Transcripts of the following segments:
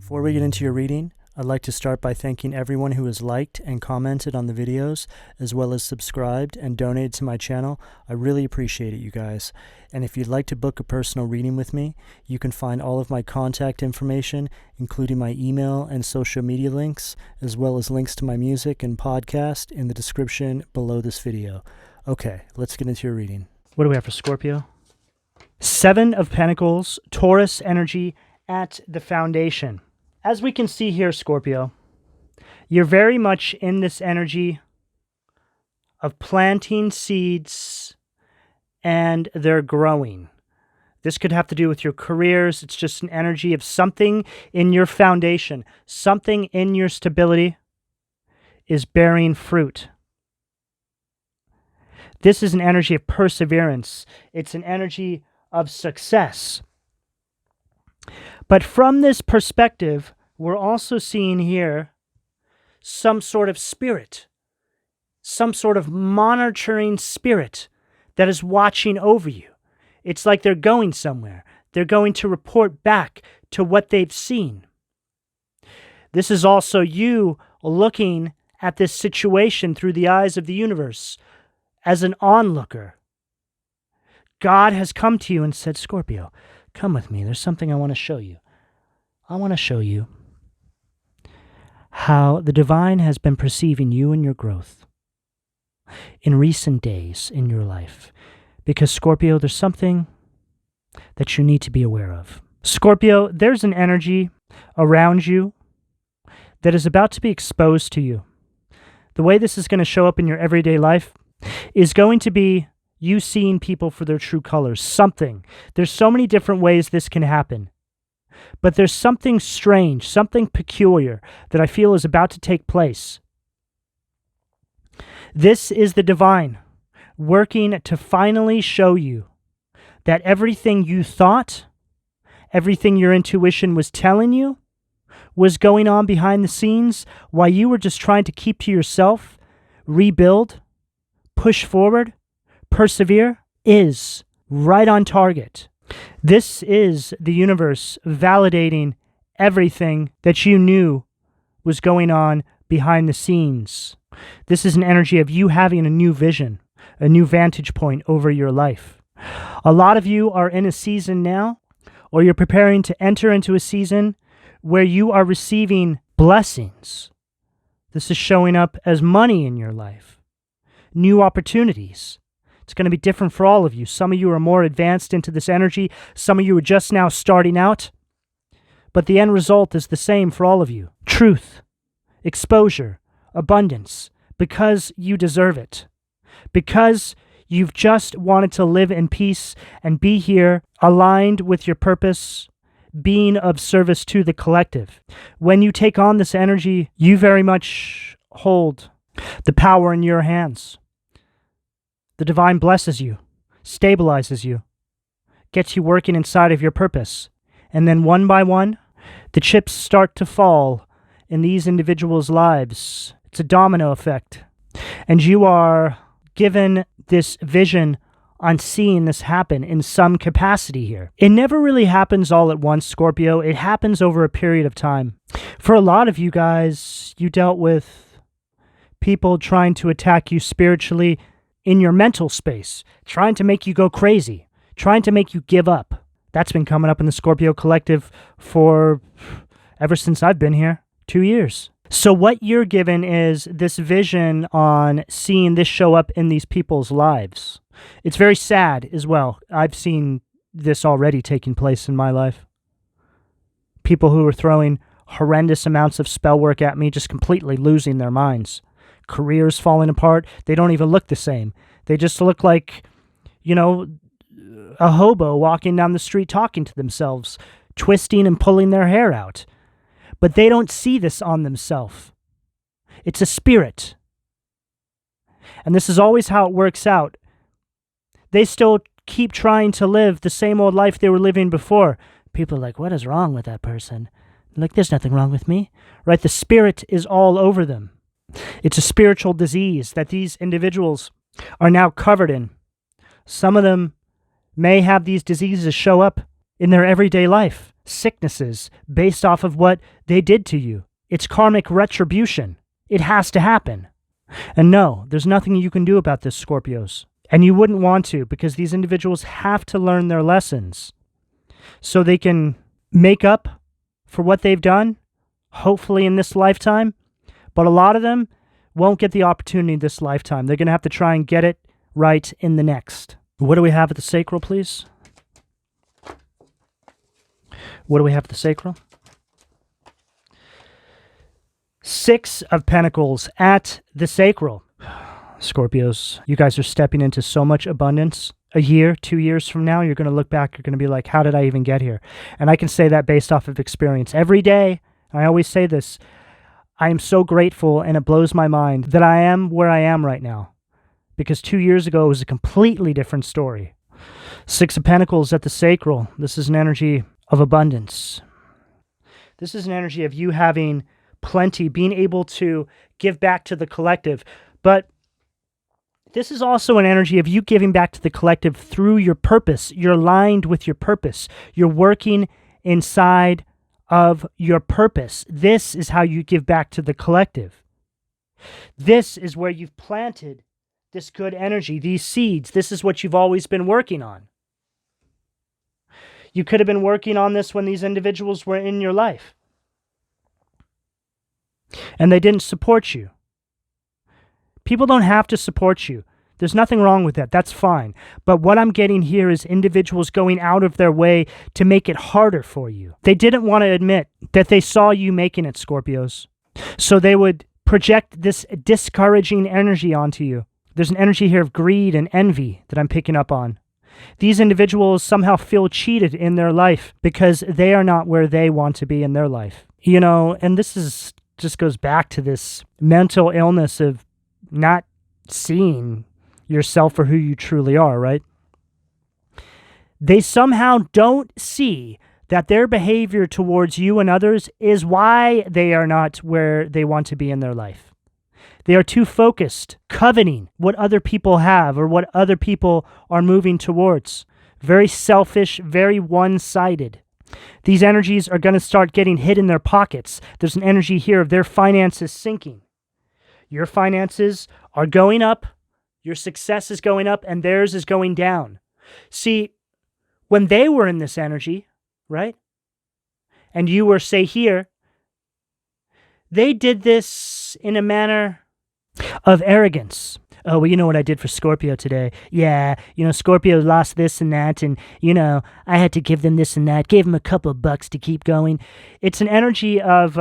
Before we get into your reading, I'd like to start by thanking everyone who has liked and commented on the videos, as well as subscribed and donated to my channel. I really appreciate it, you guys. And if you'd like to book a personal reading with me, you can find all of my contact information, including my email and social media links, as well as links to my music and podcast in the description below this video. Okay, let's get into your reading. What do we have for Scorpio? Seven of Pentacles, Taurus energy at the foundation. As we can see here, Scorpio, you're very much in this energy of planting seeds and they're growing. This could have to do with your careers. It's just an energy of something in your foundation, something in your stability is bearing fruit. This is an energy of perseverance. It's an energy of success. But from this perspective, we're also seeing here some sort of spirit, some sort of monitoring spirit that is watching over you. It's like they're going somewhere. They're going to report back to what they've seen. This is also you looking at this situation through the eyes of the universe as an onlooker. God has come to you and said, Scorpio, come with me. There's something I want to show you. I want to show you how the divine has been perceiving you and your growth in recent days in your life. Because, Scorpio, there's something that you need to be aware of. Scorpio, there's an energy around you that is about to be exposed to you. The way this is going to show up in your everyday life is going to be you seeing people for their true colors. Something. There's so many different ways this can happen. But there's something strange, something peculiar that I feel is about to take place. This is the divine working to finally show you that everything you thought, everything your intuition was telling you, was going on behind the scenes while you were just trying to keep to yourself, rebuild, push forward, persevere, is right on target. This is the universe validating everything that you knew was going on behind the scenes. This is an energy of you having a new vision, a new vantage point over your life. A lot of you are in a season now, or you're preparing to enter into a season where you are receiving blessings. This is showing up as money in your life, new opportunities. It's going to be different for all of you. Some of you are more advanced into this energy. Some of you are just now starting out. But the end result is the same for all of you. Truth, exposure, abundance, because you deserve it. Because you've just wanted to live in peace and be here, aligned with your purpose, being of service to the collective. When you take on this energy, you very much hold the power in your hands. The divine blesses you, stabilizes you, gets you working inside of your purpose. And then one by one, the chips start to fall in these individuals' lives. It's a domino effect. And you are given this vision on seeing this happen in some capacity here. It never really happens all at once, Scorpio. It happens over a period of time. For a lot of you guys, you dealt with people trying to attack you spiritually in your mental space, trying to make you go crazy, trying to make you give up. That's been coming up in the Scorpio collective for ever since I've been here, 2 years. So what you're given is this vision on seeing this show up in these people's lives. It's very sad as well. I've seen this already taking place in my life. People who are throwing horrendous amounts of spell work at me, just completely losing their minds. Careers falling apart. They don't even look the same. They just look like, a hobo walking down the street talking to themselves, twisting and pulling their hair out. But they don't see this on themselves. It's a spirit. And this is always how it works out. They still keep trying to live the same old life they were living before. People are like, what is wrong with that person? Like, there's nothing wrong with me. Right? The spirit is all over them. It's a spiritual disease that these individuals are now covered in. Some of them may have these diseases show up in their everyday life. sicknesses based off of what they did to you. It's karmic retribution. It has to happen. And no, there's nothing you can do about this, Scorpios. And you wouldn't want to, because these individuals have to learn their lessons so they can make up for what they've done, hopefully in this lifetime. But a lot of them won't get the opportunity this lifetime. They're going to have to try and get it right in the next. What do we have at the sacral, please? What do we have at the sacral? 6 of Pentacles at the sacral. Scorpios, you guys are stepping into so much abundance. A year, 2 years from now, you're going to look back, you're going to be like, how did I even get here? And I can say that based off of experience. Every day, I always say this, I am so grateful, and it blows my mind that I am where I am right now. Because 2 years ago, it was a completely different story. 6 of Pentacles at the sacral. This is an energy of abundance. This is an energy of you having plenty, being able to give back to the collective. But this is also an energy of you giving back to the collective through your purpose. You're aligned with your purpose. You're working inside of your purpose. This is how you give back to the collective. This is where you've planted this good energy, these seeds. This is what you've always been working on. You could have been working on this when these individuals were in your life, and they didn't support you. People don't have to support you. There's nothing wrong with that. That's fine. But what I'm getting here is individuals going out of their way to make it harder for you. They didn't want to admit that they saw you making it, Scorpios. So they would project this discouraging energy onto you. There's an energy here of greed and envy that I'm picking up on. These individuals somehow feel cheated in their life because they are not where they want to be in their life. You know, and this is just goes back to this mental illness of not seeing yourself for who you truly are, right? They somehow don't see that their behavior towards you and others is why they are not where they want to be in their life. They are too focused, coveting what other people have or what other people are moving towards. Very selfish, very one-sided. These energies are going to start getting hit in their pockets. There's an energy here of their finances sinking. Your finances are going up, your success is going up, and theirs is going down. See, when they were in this energy, right, and you were, say, here, they did this in a manner of arrogance. Oh, well, you know what I did for Scorpio today? Yeah, Scorpio lost this and that, and, I had to give them this and that, gave them a couple of bucks to keep going. It's an energy of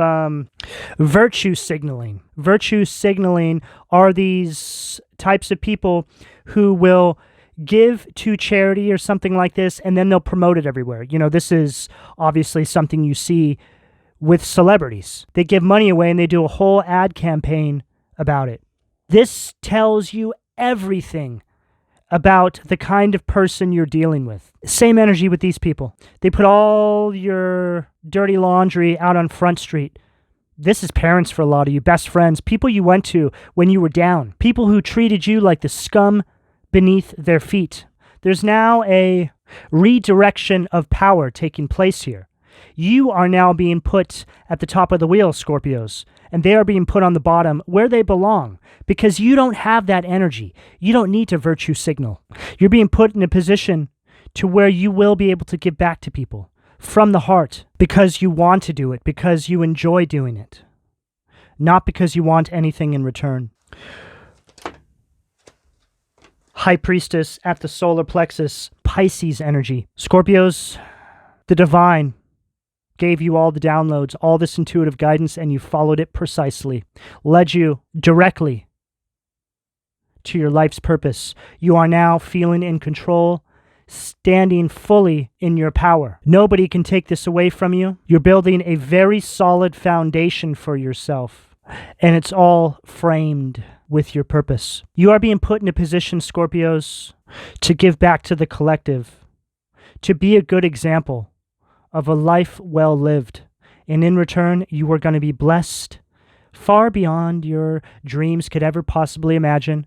virtue signaling. Virtue signaling are these types of people who will give to charity or something like this, and then they'll promote it everywhere. This is obviously something you see with celebrities. They give money away, and they do a whole ad campaign about it. This tells you everything about the kind of person you're dealing with. Same energy with these people. They put all your dirty laundry out on Front Street. This is parents for a lot of you, best friends, people you went to when you were down, people who treated you like the scum beneath their feet. There's now a redirection of power taking place here. You are now being put at the top of the wheel, Scorpios, and they are being put on the bottom where they belong because you don't have that energy. You don't need to virtue signal. You're being put in a position to where you will be able to give back to people from the heart because you want to do it, because you enjoy doing it, not because you want anything in return. High Priestess at the solar plexus, Pisces energy. Scorpios, the divine gave you all the downloads, all this intuitive guidance, and you followed it precisely, led you directly to your life's purpose. You are now feeling in control, standing fully in your power. Nobody can take this away from you. You're building a very solid foundation for yourself, and it's all framed with your purpose. You are being put in a position, Scorpios, to give back to the collective, to be a good example of a life well lived. And in return, you are going to be blessed far beyond your dreams could ever possibly imagine,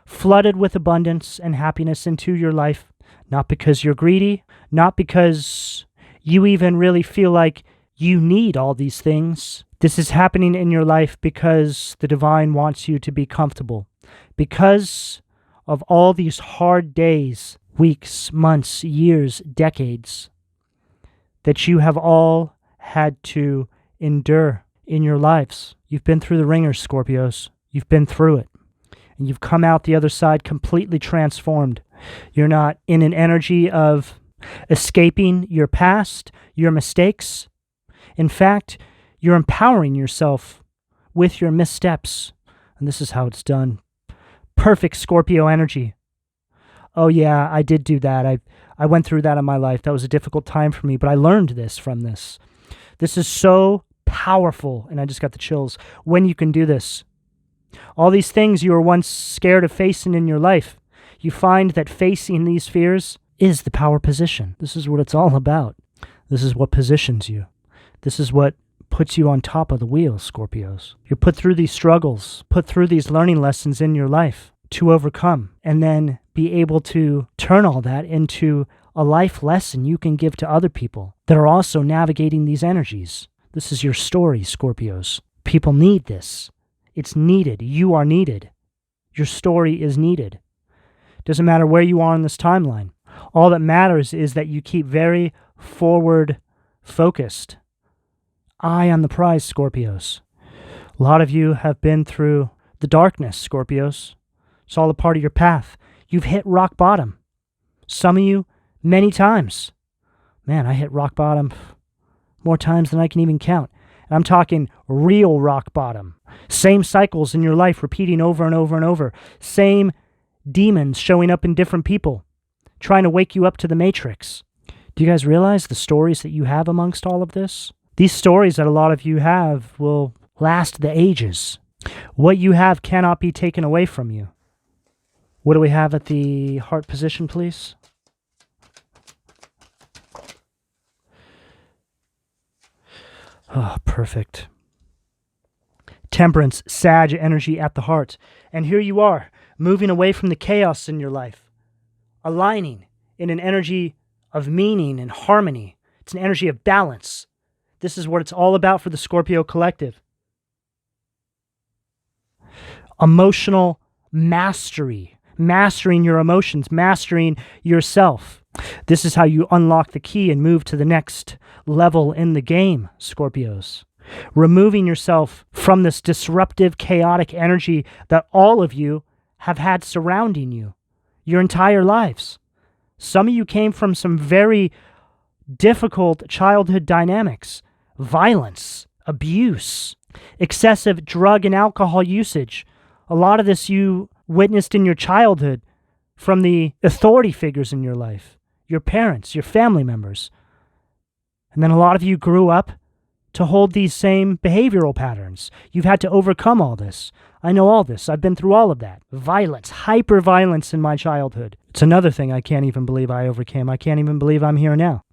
flooded with abundance and happiness into your life, not because you're greedy, not because You even really feel like you need all these things. This is happening in your life because the divine wants you to be comfortable. Because of all these hard days, weeks, months, years, decades, that you have all had to endure in your lives. You've been through the ringer, Scorpios. You've been through it. And you've come out the other side completely transformed. You're not in an energy of escaping your past, your mistakes. In fact, you're empowering yourself with your missteps. And this is how it's done. Perfect Scorpio energy. Oh yeah, I did do that. I went through that in my life. That was a difficult time for me, but I learned this from this. This is so powerful, and I just got the chills, when you can do this. All these things you were once scared of facing in your life, you find that facing these fears is the power position. This is what it's all about. This is what positions you. This is what puts you on top of the wheel, Scorpios. You're put through these struggles, put through these learning lessons in your life to overcome, and then be able to turn all that into a life lesson you can give to other people that are also navigating these energies. This is your story, Scorpios. People need this. It's needed. You are needed. Your story is needed. Doesn't matter where you are in this timeline. All that matters is that you keep very forward focused. Eye on the prize, Scorpios. A lot of you have been through the darkness, Scorpios. It's all a part of your path. You've hit rock bottom. Some of you, many times. Man, I hit rock bottom more times than I can even count. And I'm talking real rock bottom. Same cycles in your life repeating over and over and over. Same demons showing up in different people, trying to wake you up to the matrix. Do you guys realize the stories that you have amongst all of this? These stories that a lot of you have will last the ages. What you have cannot be taken away from you. What do we have at the heart position, please? Oh, perfect. Temperance, Sag energy at the heart. And here you are, moving away from the chaos in your life, aligning in an energy of meaning and harmony. It's an energy of balance. This is what it's all about for the Scorpio collective. Emotional mastery. Mastering your emotions, mastering yourself. This is how you unlock the key and move to the next level in the game, Scorpios. Removing yourself from this disruptive, chaotic energy that all of you have had surrounding you your entire lives. Some of you came from some very difficult childhood dynamics, violence, abuse, excessive drug and alcohol usage. A lot of this you witnessed in your childhood from the authority figures in your life, your parents, your family members. And then a lot of you grew up to hold these same behavioral patterns. You've had to overcome all this. I know all this. I've been through all of that. Violence, hyper-violence in my childhood. It's another thing I can't even believe I overcame. I can't even believe I'm here now.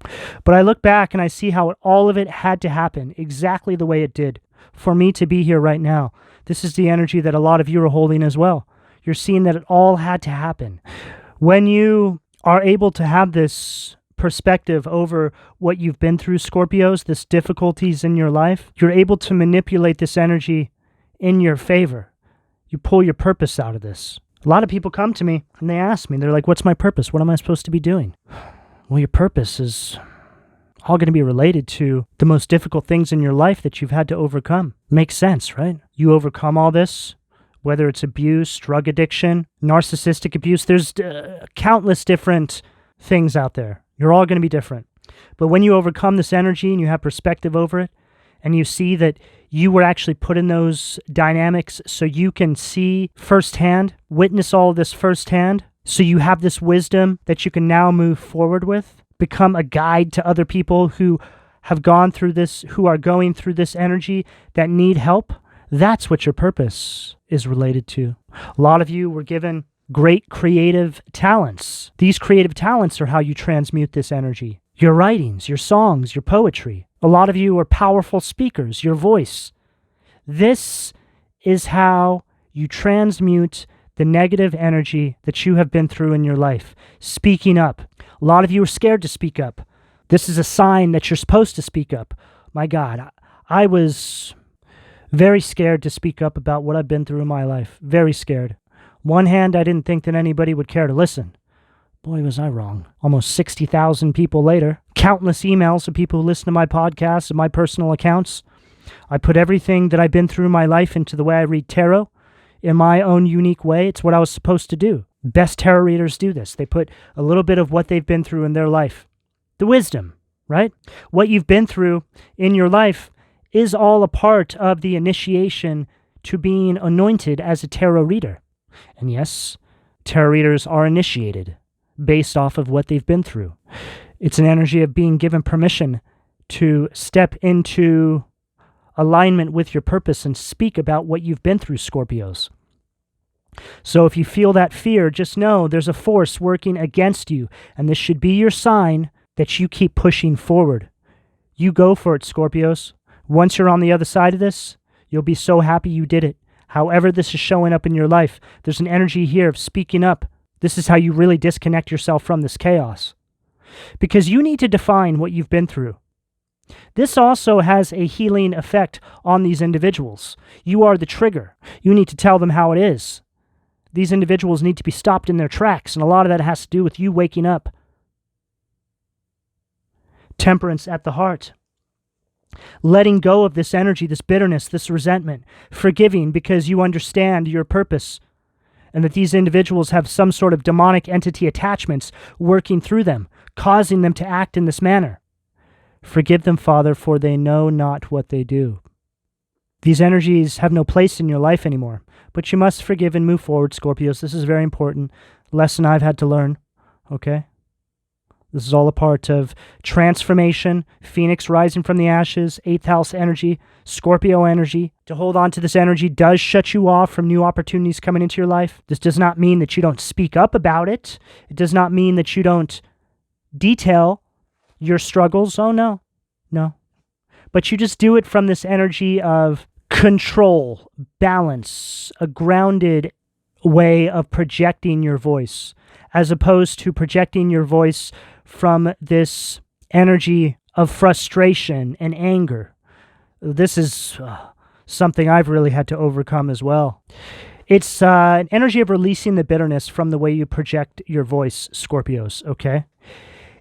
But I look back and I see how all of it had to happen exactly the way it did for me to be here right now. This is the energy that a lot of you are holding as well. You're seeing that it all had to happen. When you are able to have this perspective over what you've been through, Scorpios, this difficulties in your life, you're able to manipulate this energy in your favor. You pull your purpose out of this. A lot of people come to me and they ask me, they're like, what's my purpose? What am I supposed to be doing? Well, your purpose is all going to be related to the most difficult things in your life that you've had to overcome. Makes sense, right? You overcome all this, whether it's abuse, drug addiction, narcissistic abuse. There's countless different things out there. You're all going to be different. But when you overcome this energy and you have perspective over it, and you see that you were actually put in those dynamics so you can see firsthand, witness all of this firsthand, so you have this wisdom that you can now move forward with, become a guide to other people who have gone through this, who are going through this energy that need help. That's what your purpose is related to. A lot of you were given great creative talents. These creative talents are how you transmute this energy. Your writings, your songs, your poetry. A lot of you are powerful speakers, your voice. This is how you transmute the negative energy that you have been through in your life. Speaking up. A lot of you are scared to speak up. This is a sign that you're supposed to speak up. My God, I was very scared to speak up about what I've been through in my life. Very scared. One hand, I didn't think that anybody would care to listen. Boy, was I wrong. Almost 60,000 people later, countless emails of people who listen to my podcasts and my personal accounts. I put everything that I've been through in my life into the way I read tarot in my own unique way. It's what I was supposed to do. Best tarot readers do this. They put a little bit of what they've been through in their life. The wisdom, right? What you've been through in your life is all a part of the initiation to being anointed as a tarot reader. And yes, tarot readers are initiated based off of what they've been through. It's an energy of being given permission to step into alignment with your purpose and speak about what you've been through, Scorpios. So if you feel that fear, just know there's a force working against you, and this should be your sign that you keep pushing forward. You go for it, Scorpios. Once you're on the other side of this, you'll be so happy you did it. However this is showing up in your life, there's an energy here of speaking up. This is how you really disconnect yourself from this chaos. Because you need to define what you've been through. This also has a healing effect on these individuals. You are the trigger. You need to tell them how it is. These individuals need to be stopped in their tracks, and a lot of that has to do with you waking up. Temperance at the heart. Letting go of this energy, this bitterness, this resentment. Forgiving because you understand your purpose, and that these individuals have some sort of demonic entity attachments working through them, causing them to act in this manner. Forgive them, Father, for they know not what they do. These energies have no place in your life anymore, but you must forgive and move forward, Scorpios. This is a very important lesson I've had to learn, okay? This is all a part of transformation, Phoenix rising from the ashes, 8th house energy, Scorpio energy. To hold on to this energy does shut you off from new opportunities coming into your life. This does not mean that you don't speak up about it. It does not mean that you don't detail your struggles. Oh, no. No. But you just do it from this energy of control, balance, a grounded way of projecting your voice, as opposed to projecting your voice from this energy of frustration and anger. This is something I've really had to overcome as well. It's an energy of releasing the bitterness from the way you project your voice, Scorpios, okay?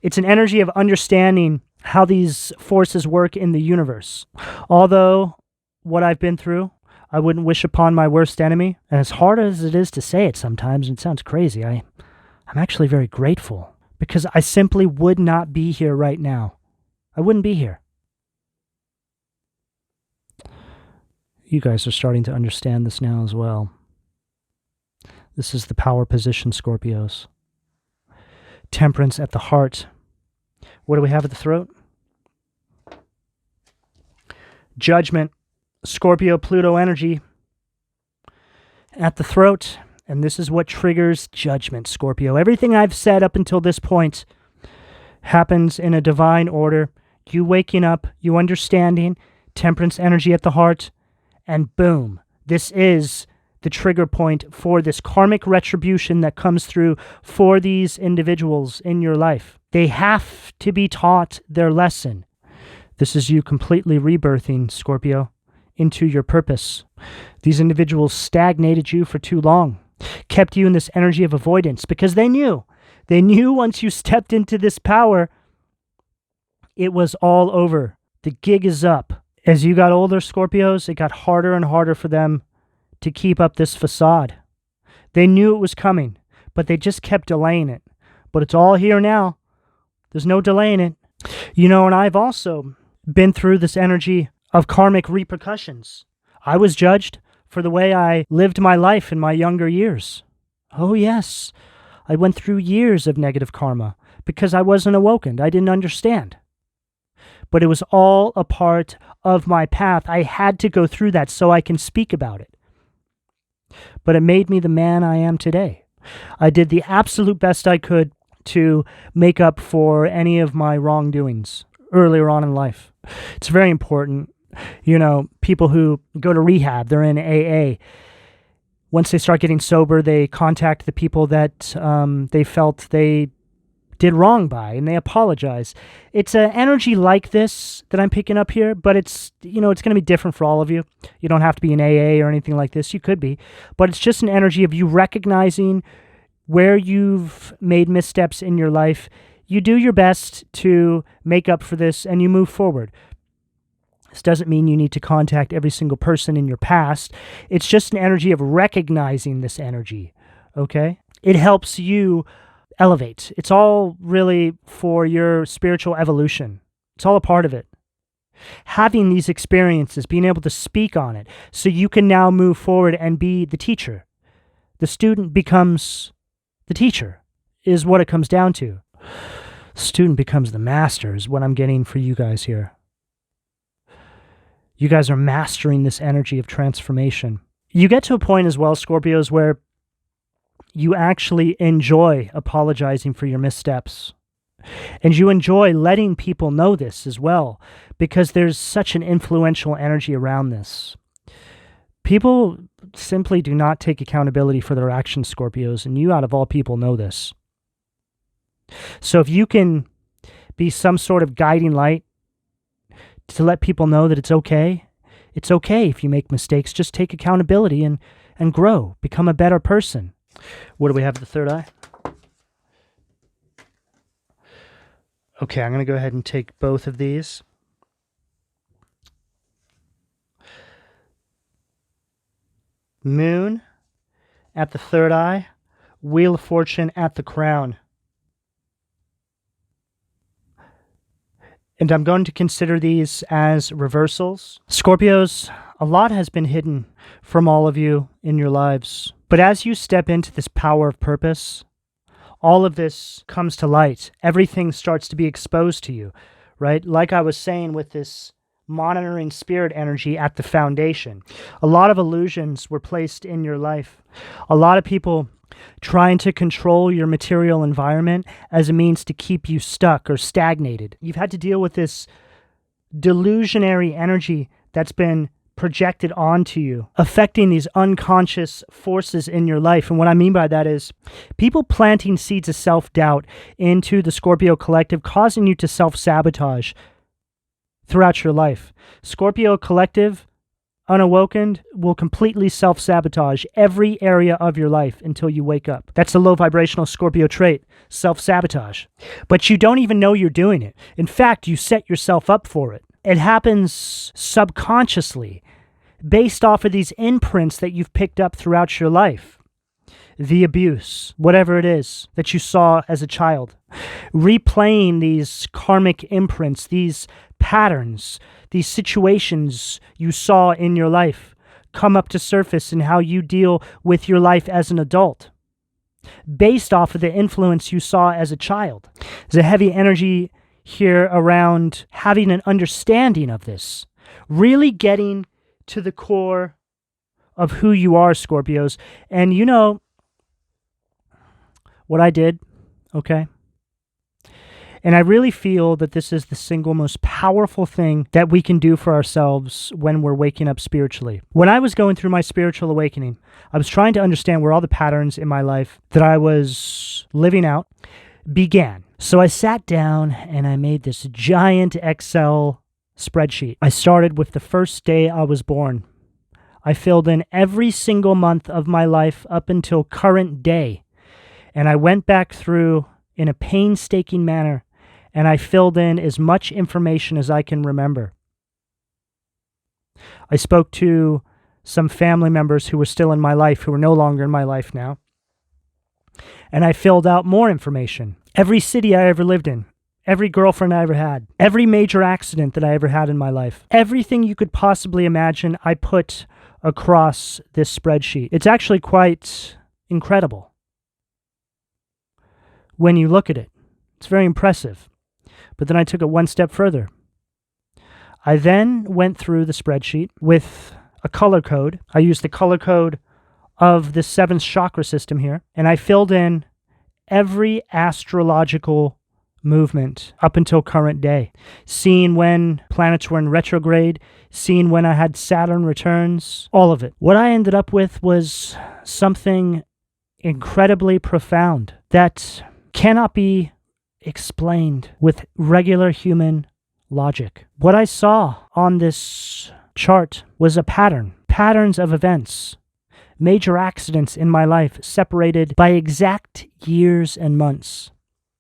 It's an energy of understanding how these forces work in the universe. Although what I've been through, I wouldn't wish upon my worst enemy. And as hard as it is to say it sometimes, and it sounds crazy, I'm actually very grateful, because I simply would not be here right now. I wouldn't be here. You guys are starting to understand this now as well. This is the power position, Scorpios. Temperance at the heart. What do we have at the throat? Judgment. Scorpio, Pluto energy at the throat. And this is what triggers judgment, Scorpio. Everything I've said up until this point happens in a divine order. You waking up, you understanding, temperance energy at the heart, and boom. This is the trigger point for this karmic retribution that comes through for these individuals in your life. They have to be taught their lesson. This is you completely rebirthing, Scorpio, into your purpose. These individuals stagnated you for too long, kept you in this energy of avoidance, because they knew once you stepped into this power, it was all over. The gig is up. As you got older, Scorpios, it got harder and harder for them to keep up this facade. They knew it was coming, but they just kept delaying it. But it's all here now. There's no delaying it. You know, and I've also been through this energy of karmic repercussions. I was judged for the way I lived my life in my younger years. Oh yes, I went through years of negative karma because I wasn't awoken. I didn't understand. But it was all a part of my path. I had to go through that so I can speak about it. But it made me the man I am today. I did the absolute best I could to make up for any of my wrongdoings earlier on in life. It's very important. You know, people who go to rehab, they're in AA. Once they start getting sober, they contact the people that they felt they did wrong by, and they apologize. It's an energy like this that I'm picking up here, but it's going to be different for all of you. You don't have to be an AA or anything like this. You could be, but it's just an energy of you recognizing where you've made missteps in your life. You do your best to make up for this, and you move forward. This doesn't mean you need to contact every single person in your past. It's just an energy of recognizing this energy, okay? It helps you elevate. It's all really for your spiritual evolution. It's all a part of it. Having these experiences, being able to speak on it, so you can now move forward and be the teacher. The student becomes the teacher, is what it comes down to. Student becomes the master, is what I'm getting for you guys here. You guys are mastering this energy of transformation. You get to a point as well, Scorpios, where you actually enjoy apologizing for your missteps. And you enjoy letting people know this as well, because there's such an influential energy around this. People simply do not take accountability for their actions, Scorpios, and you, out of all people, know this. So if you can be some sort of guiding light to let people know that it's okay if you make mistakes. Just take accountability and grow, become a better person. What do we have at the third eye? Okay, I'm going to go ahead and take both of these. Moon at the third eye, Wheel of Fortune at the crown. And I'm going to consider these as reversals. Scorpios, a lot has been hidden from all of you in your lives. But as you step into this power of purpose, all of this comes to light. Everything starts to be exposed to you, right? Like I was saying with this monitoring spirit energy at the foundation. A lot of illusions were placed in your life. A lot of people trying to control your material environment as a means to keep you stuck or stagnated. You've had to deal with this delusionary energy that's been projected onto you, affecting these unconscious forces in your life. And what I mean by that is people planting seeds of self-doubt into the Scorpio collective, causing you to self-sabotage throughout your life. Scorpio collective, unawakened, will completely self-sabotage every area of your life until you wake up. That's a low vibrational Scorpio trait, self-sabotage. But you don't even know you're doing it. In fact, you set yourself up for it. It happens subconsciously, based off of these imprints that you've picked up throughout your life. The abuse, whatever it is that you saw as a child. Replaying these karmic imprints, these patterns, these situations you saw in your life come up to surface in how you deal with your life as an adult, based off of the influence you saw as a child. There's a heavy energy here around having an understanding of this, really getting to the core of who you are, Scorpios. And you know what I did, okay? And I really feel that this is the single most powerful thing that we can do for ourselves when we're waking up spiritually. When I was going through my spiritual awakening, I was trying to understand where all the patterns in my life that I was living out began. So I sat down and I made this giant Excel spreadsheet. I started with the first day I was born. I filled in every single month of my life up until current day. And I went back through in a painstaking manner, and I filled in as much information as I can remember. I spoke to some family members who were still in my life, who are no longer in my life now, and I filled out more information. Every city I ever lived in, every girlfriend I ever had, every major accident that I ever had in my life, everything you could possibly imagine, I put across this spreadsheet. It's actually quite incredible when you look at it. It's very impressive. But then I took it one step further. I then went through the spreadsheet with a color code. I used the color code of the 7th chakra system here, and I filled in every astrological movement up until current day, seeing when planets were in retrograde, seeing when I had Saturn returns, all of it. What I ended up with was something incredibly profound that cannot be explained with regular human logic. What I saw on this chart was a patterns of events, major accidents in my life separated by exact years and months.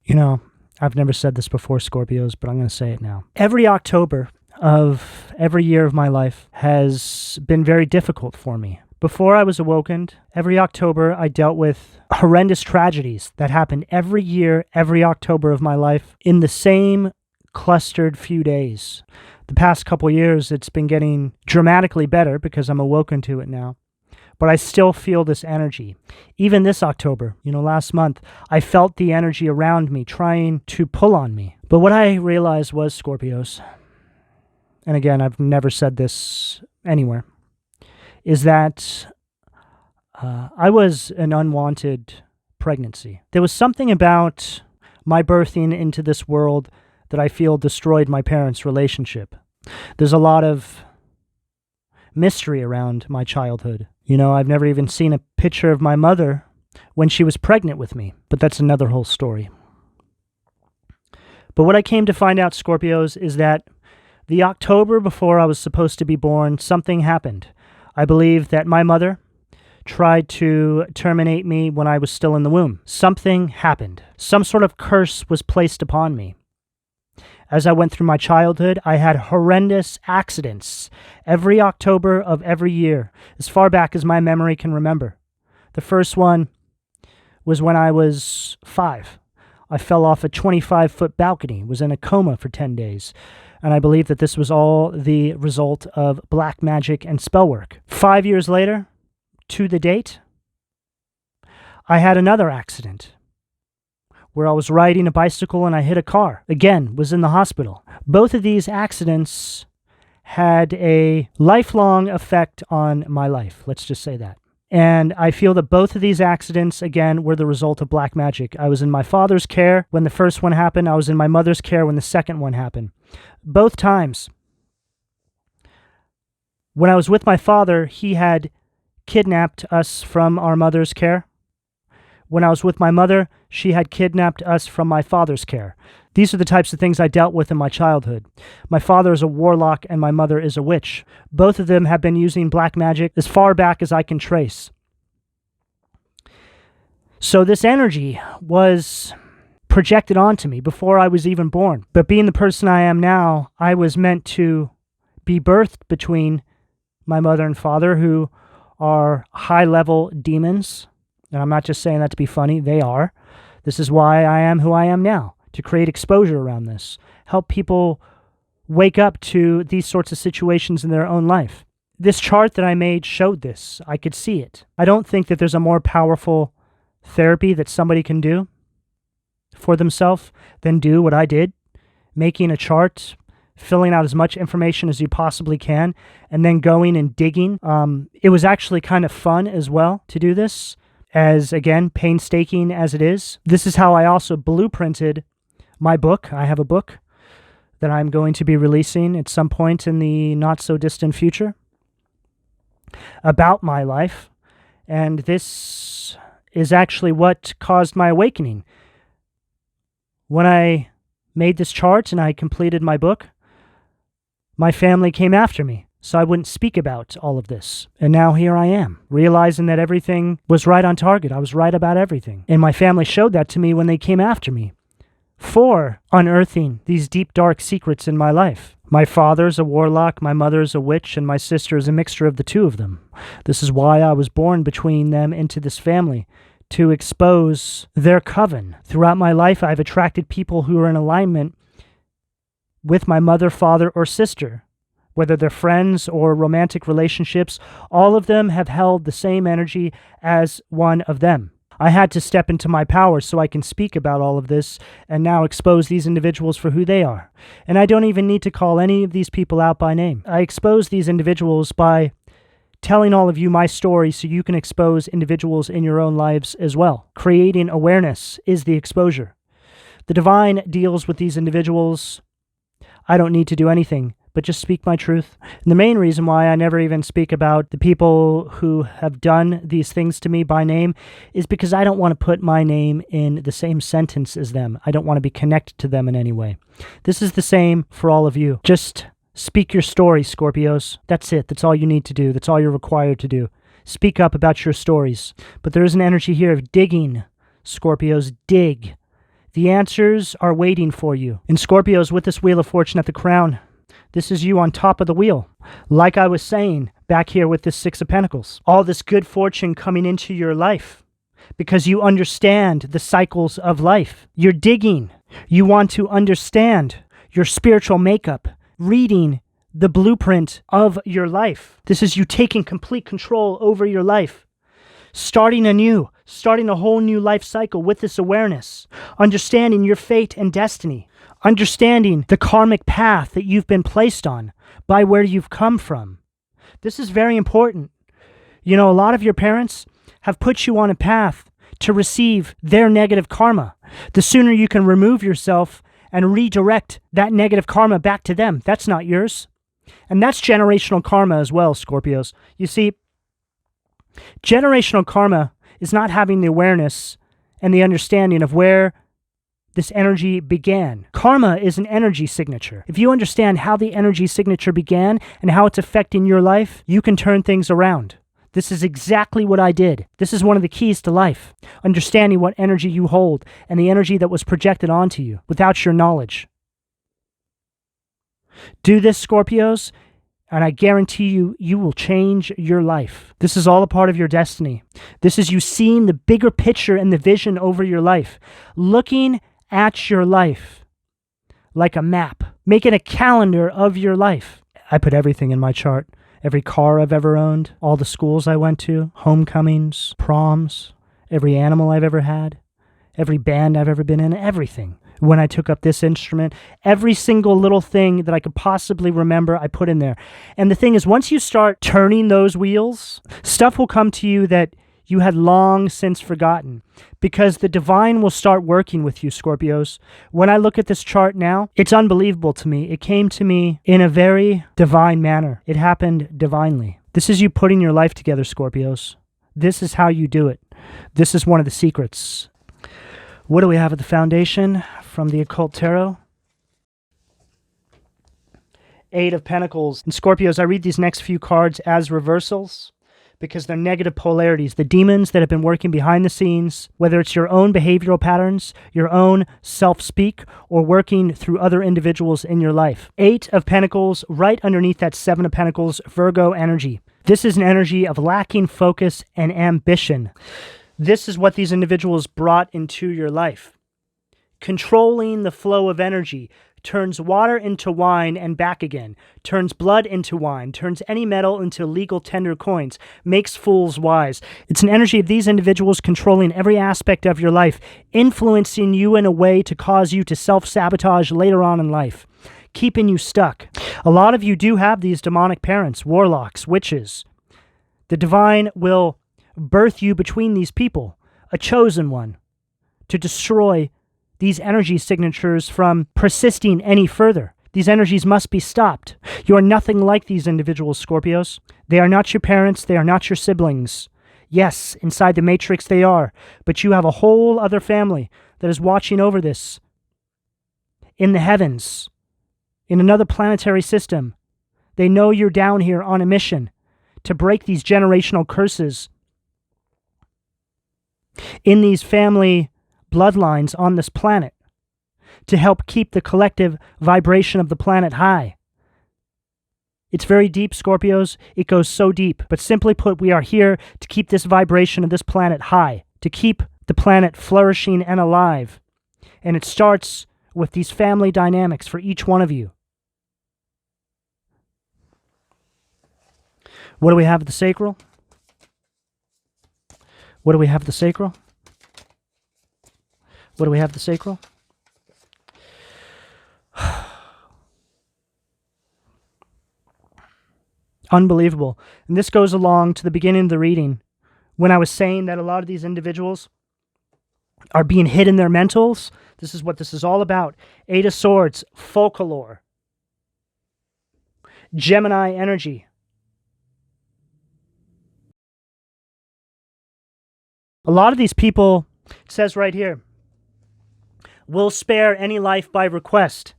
You know, I've never said this before, Scorpios, but I'm going to say it now. Every October of every year of my life has been very difficult for me. Before I was awakened, every October I dealt with horrendous tragedies that happened every year, every October of my life in the same clustered few days. The past couple years, it's been getting dramatically better because I'm awoken to it now. But I still feel this energy. Even this October, last month, I felt the energy around me trying to pull on me. But what I realized was, Scorpios, and again, I've never said this anywhere, is that I was an unwanted pregnancy. There was something about my birthing into this world that I feel destroyed my parents' relationship. There's a lot of mystery around my childhood. I've never even seen a picture of my mother when she was pregnant with me, but that's another whole story. But what I came to find out, Scorpios, is that the October before I was supposed to be born, something happened. I believe that my mother tried to terminate me when I was still in the womb. Something happened. Some sort of curse was placed upon me. As I went through my childhood, I had horrendous accidents every October of every year, as far back as my memory can remember. The first one was when I was 5. I fell off a 25-foot balcony, was in a coma for 10 days, and I believe that this was all the result of black magic and spell work. 5 years later, to the date, I had another accident where I was riding a bicycle and I hit a car. Again, was in the hospital. Both of these accidents had a lifelong effect on my life. Let's just say that. And I feel that both of these accidents, again, were the result of black magic. I was in my father's care when the first one happened. I was in my mother's care when the second one happened. Both times, when I was with my father, he had kidnapped us from our mother's care. When I was with my mother, she had kidnapped us from my father's care. These are the types of things I dealt with in my childhood. My father is a warlock and my mother is a witch. Both of them have been using black magic as far back as I can trace. So this energy was projected onto me before I was even born. But being the person I am now, I was meant to be birthed between my mother and father, who are high-level demons. And I'm not just saying that to be funny, they are. This is why I am who I am now, to create exposure around this, help people wake up to these sorts of situations in their own life. This chart that I made showed this. I could see it. I don't think that there's a more powerful therapy that somebody can do for themselves than do what I did, making a chart, filling out as much information as you possibly can, and then going and digging. It was actually kind of fun as well to do this. As, again, painstaking as it is. This is how I also blueprinted my book. I have a book that I'm going to be releasing at some point in the not-so-distant future about my life. And this is actually what caused my awakening. When I made this chart and I completed my book, my family came after me, so I wouldn't speak about all of this. And now here I am, realizing that everything was right on target. I was right about everything. And my family showed that to me when they came after me for unearthing these deep, dark secrets in my life. My father's a warlock, my mother's a witch, and my sister is a mixture of the two of them. This is why I was born between them into this family, to expose their coven. Throughout my life, I've attracted people who are in alignment with my mother, father, or sister. Whether they're friends or romantic relationships, all of them have held the same energy as one of them. I had to step into my power so I can speak about all of this and now expose these individuals for who they are. And I don't even need to call any of these people out by name. I expose these individuals by telling all of you my story so you can expose individuals in your own lives as well. Creating awareness is the exposure. The divine deals with these individuals. I don't need to do anything but just speak my truth. And the main reason why I never even speak about the people who have done these things to me by name is because I don't want to put my name in the same sentence as them. I don't want to be connected to them in any way. This is the same for all of you. Just speak your story, Scorpios. That's it. That's all you need to do. That's all you're required to do. Speak up about your stories. But there is an energy here of digging, Scorpios. Dig. The answers are waiting for you. And Scorpios, with this Wheel of Fortune at the crown, this is you on top of the wheel. Like I was saying back here with this Six of Pentacles. All this good fortune coming into your life because you understand the cycles of life. You're digging. You want to understand your spiritual makeup, reading the blueprint of your life. This is you taking complete control over your life. Starting anew, starting a whole new life cycle with this awareness, understanding your fate and destiny, understanding the karmic path that you've been placed on by where you've come from. This is very important. You know, a lot of your parents have put you on a path to receive their negative karma. The sooner you can remove yourself and redirect that negative karma back to them, that's not yours. And that's generational karma as well, Scorpios. You see, generational karma is not having the awareness and the understanding of where this energy began. Karma is an energy signature. If you understand how the energy signature began and how it's affecting your life, you can turn things around. This is exactly what I did. This is one of the keys to life. Understanding what energy you hold and the energy that was projected onto you without your knowledge. Do this, Scorpios, and I guarantee you, you will change your life. This is all a part of your destiny. This is you seeing the bigger picture and the vision over your life. Looking at your life like a map. Making a calendar of your life. I put everything in my chart. Every car I've ever owned, all the schools I went to, homecomings, proms, every animal I've ever had, every band I've ever been in, everything. When I took up this instrument, every single little thing that I could possibly remember, I put in there. And the thing is, once you start turning those wheels, stuff will come to you that you had long since forgotten, because the divine will start working with you, Scorpios. When I look at this chart now, it's unbelievable to me. It came to me in a very divine manner. It happened divinely. This is you putting your life together, Scorpios. This is how you do it. This is one of the secrets. What do we have at the foundation from the Occult Tarot? Eight of Pentacles. And Scorpios, I read these next few cards as reversals because they're negative polarities. The demons that have been working behind the scenes, whether it's your own behavioral patterns, your own self-speak, or working through other individuals in your life. Eight of Pentacles, right underneath that Seven of Pentacles, Virgo energy. This is an energy of lacking focus and ambition. This is what these individuals brought into your life. Controlling the flow of energy turns water into wine and back again, turns blood into wine, turns any metal into legal tender coins, makes fools wise. It's an energy of these individuals controlling every aspect of your life, influencing you in a way to cause you to self-sabotage later on in life, keeping you stuck. A lot of you do have these demonic parents, warlocks, witches. The divine will birth you between these people, a chosen one, to destroy these energy signatures from persisting any further. These energies must be stopped. You are nothing like these individuals, Scorpios. They are not your parents. They are not your siblings. Yes, inside the matrix they are, but you have a whole other family that is watching over this. In the heavens, in another planetary system, they know you're down here on a mission to break these generational curses in these family bloodlines on this planet, to help keep the collective vibration of the planet high. It's very deep, Scorpios. It goes so deep. But simply put, we are here to keep this vibration of this planet high, to keep the planet flourishing and alive. And it starts with these family dynamics for each one of you. What do we have at the sacral? What do we have at the sacral? What do we have at the sacral? Unbelievable. And this goes along to the beginning of the reading when I was saying that a lot of these individuals are being hit in their mentals. This is what this is all about. Eight of Swords, folklore. Gemini energy. A lot of these people, it says right here, will spare any life by request.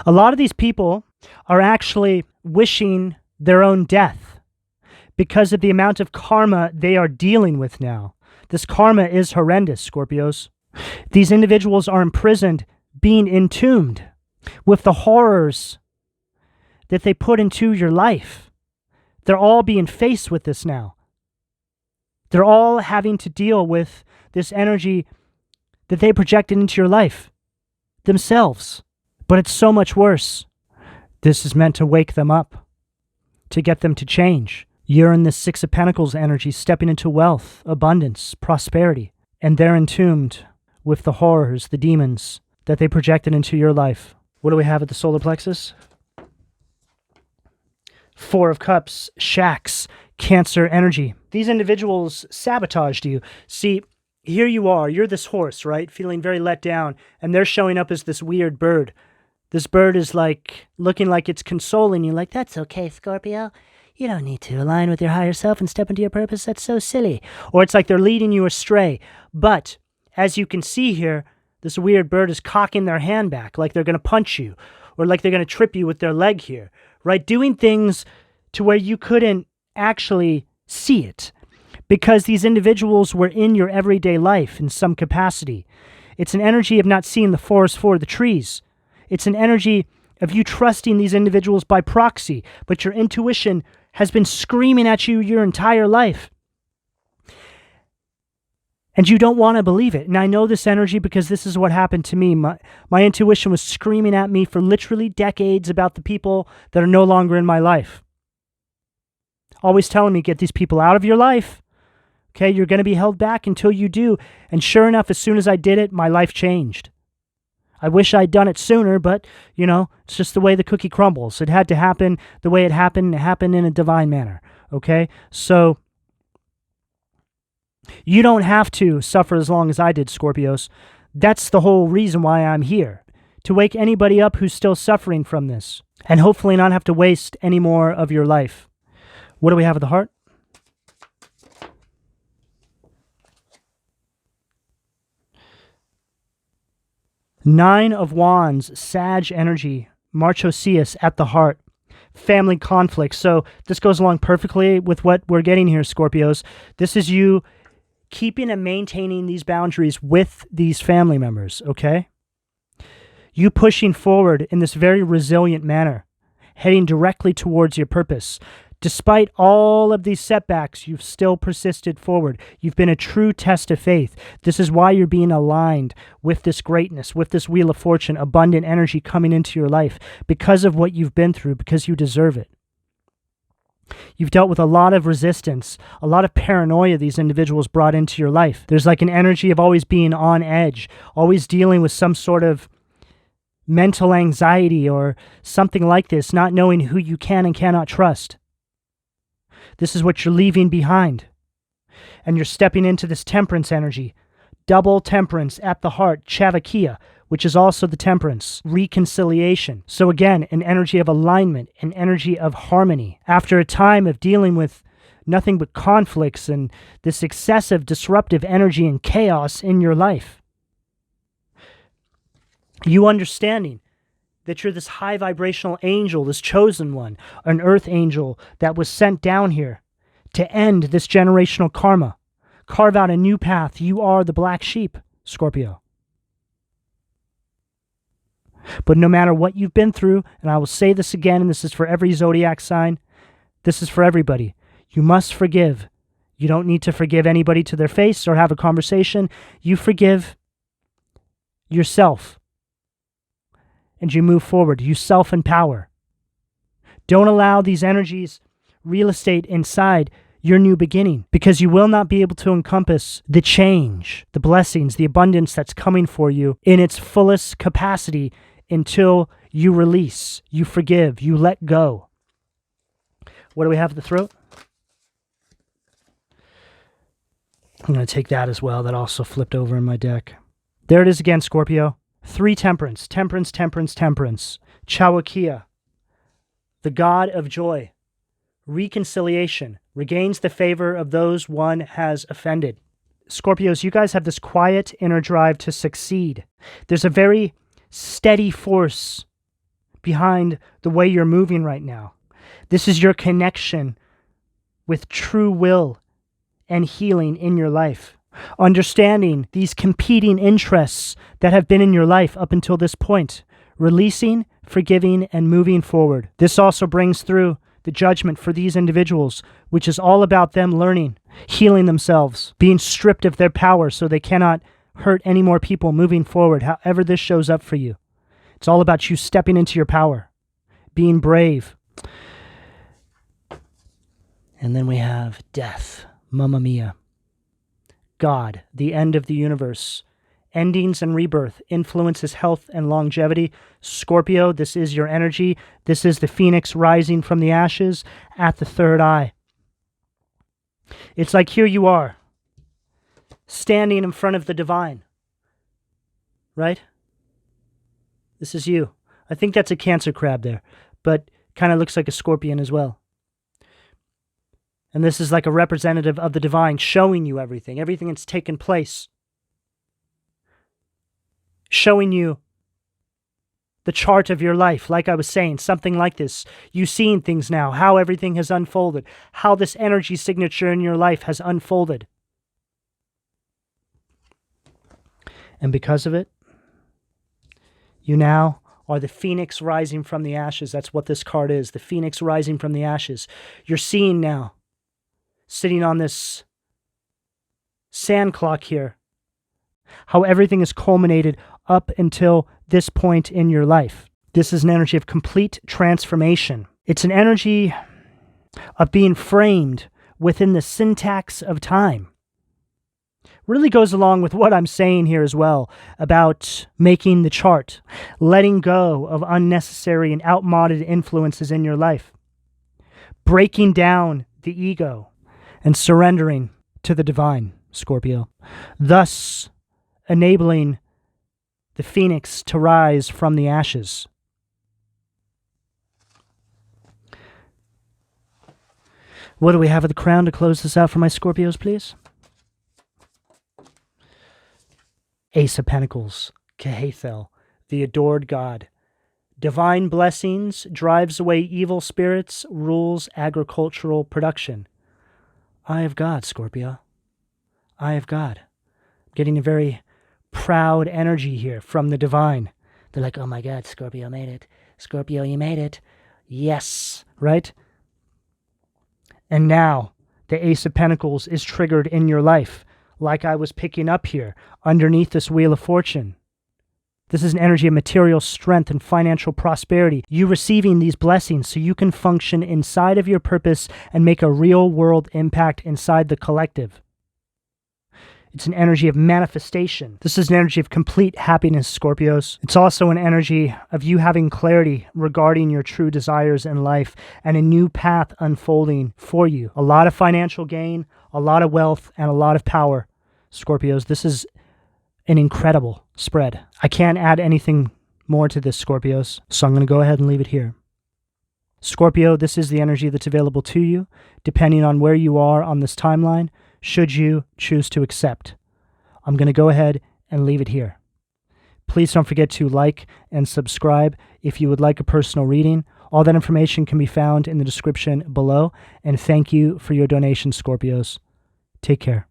A lot of these people are actually wishing their own death because of the amount of karma they are dealing with now. This karma is horrendous, Scorpios. These individuals are imprisoned, being entombed with the horrors that they put into your life. They're all being faced with this now. They're all having to deal with this energy that they projected into your life themselves. But it's so much worse. This is meant to wake them up, to get them to change. You're in this Six of Pentacles energy, stepping into wealth, abundance, prosperity, and they're entombed with the horrors, the demons that they projected into your life. What do we have at the solar plexus? Four of Cups, Shacks, Cancer energy. These individuals sabotaged you. See, here you are, you're this horse, right? Feeling very let down, and they're showing up as this weird bird. This bird is like, looking like it's consoling you, like, that's okay, Scorpio. You don't need to align with your higher self and step into your purpose. That's so silly. Or it's like they're leading you astray. But, as you can see here, this weird bird is cocking their hand back, like they're going to punch you, or like they're going to trip you with their leg here, right? Doing things to where you couldn't actually see it, because these individuals were in your everyday life in some capacity. It's an energy of not seeing the forest for the trees. It's an energy of you trusting these individuals by proxy, but your intuition has been screaming at you your entire life. And you don't want to believe it. And I know this energy because this is what happened to me. My intuition was screaming at me for literally decades about the people that are no longer in my life. Always telling me, get these people out of your life. Okay, you're going to be held back until you do. And sure enough, as soon as I did it, my life changed. I wish I'd done it sooner, but, you know, it's just the way the cookie crumbles. It had to happen the way it happened. It happened in a divine manner. Okay, so you don't have to suffer as long as I did, Scorpios. That's the whole reason why I'm here. To wake anybody up who's still suffering from this. And hopefully not have to waste any more of your life. What do we have at the heart? Nine of Wands, Sag energy, Marchoceus at the heart, family conflict. So this goes along perfectly with what we're getting here, Scorpios. This is you keeping and maintaining these boundaries with these family members, okay? You pushing forward in this very resilient manner, heading directly towards your purpose. Despite all of these setbacks, you've still persisted forward. You've been a true test of faith. This is why you're being aligned with this greatness, with this Wheel of Fortune, abundant energy coming into your life, because of what you've been through, because you deserve it. You've dealt with a lot of resistance, a lot of paranoia these individuals brought into your life. There's like an energy of always being on edge, always dealing with some sort of mental anxiety or something like this, not knowing who you can and cannot trust. This is what you're leaving behind. And you're stepping into this temperance energy. Double temperance at the heart, Chavakia, which is also the temperance, reconciliation. So again, an energy of alignment, an energy of harmony. After a time of dealing with nothing but conflicts and this excessive disruptive energy and chaos in your life, you understanding that you're this high vibrational angel, this chosen one, an earth angel that was sent down here to end this generational karma, carve out a new path. You are the black sheep, Scorpio. But no matter what you've been through, and I will say this again, and this is for every zodiac sign, this is for everybody. You must forgive. You don't need to forgive anybody to their face or have a conversation. You forgive yourself. And you move forward. You self-empower. Don't allow these energies, real estate inside your new beginning, because you will not be able to encompass the change, the blessings, the abundance that's coming for you in its fullest capacity until you release, you forgive, you let go. What do we have at the throat? I'm going to take that as well. That also flipped over in my deck. There it is again, Scorpio. 3 temperance, temperance, temperance, temperance. Chawakia, the god of joy, reconciliation, regains the favor of those one has offended. Scorpios, you guys have this quiet inner drive to succeed. There's a very steady force behind the way you're moving right now. This is your connection with true will and healing in your life. Understanding these competing interests that have been in your life up until this point. Releasing, forgiving, and moving forward. This also brings through the judgment for these individuals, which is all about them learning, healing themselves, being stripped of their power so they cannot hurt any more people moving forward, however this shows up for you. It's all about you stepping into your power, being brave. And then we have death, Mamma Mia. God, the end of the universe. Endings and rebirth influences health and longevity. Scorpio, this is your energy. This is the phoenix rising from the ashes at the third eye. It's like here you are, standing in front of the divine. Right? This is you. I think that's a Cancer crab there, but kind of looks like a scorpion as well. And this is like a representative of the divine showing you everything that's taken place. Showing you the chart of your life, like I was saying, something like this. You seeing things now, how everything has unfolded, how this energy signature in your life has unfolded. And because of it, you now are the phoenix rising from the ashes. That's what this card is, the phoenix rising from the ashes. You're seeing now, sitting on this sand clock here, how everything is culminated up until this point in your life. This is an energy of complete transformation. It's an energy of being framed within the syntax of time. Really goes along with what I'm saying here as well about making the chart, letting go of unnecessary and outmoded influences in your life, breaking down the ego and surrendering to the divine, Scorpio, thus enabling the phoenix to rise from the ashes. What do we have at the crown to close this out for my Scorpios, please? Ace of Pentacles, Kehathel, the adored God. Divine blessings drives away evil spirits, rules agricultural production. Eye of God, Scorpio. Eye of God. Getting a very proud energy here from the divine. They're like, oh my God, Scorpio made it. Scorpio, you made it. Yes, right? And now the Ace of Pentacles is triggered in your life, like I was picking up here underneath this Wheel of Fortune. This is an energy of material strength and financial prosperity. You receiving these blessings so you can function inside of your purpose and make a real world impact inside the collective. It's an energy of manifestation. This is an energy of complete happiness, Scorpios. It's also an energy of you having clarity regarding your true desires in life and a new path unfolding for you. A lot of financial gain, a lot of wealth, and a lot of power, Scorpios. This is an incredible spread. I can't add anything more to this, Scorpios, so I'm going to go ahead and leave it here. Scorpio, this is the energy that's available to you, depending on where you are on this timeline, should you choose to accept. I'm going to go ahead and leave it here. Please don't forget to like and subscribe if you would like a personal reading. All that information can be found in the description below. And thank you for your donation, Scorpios. Take care.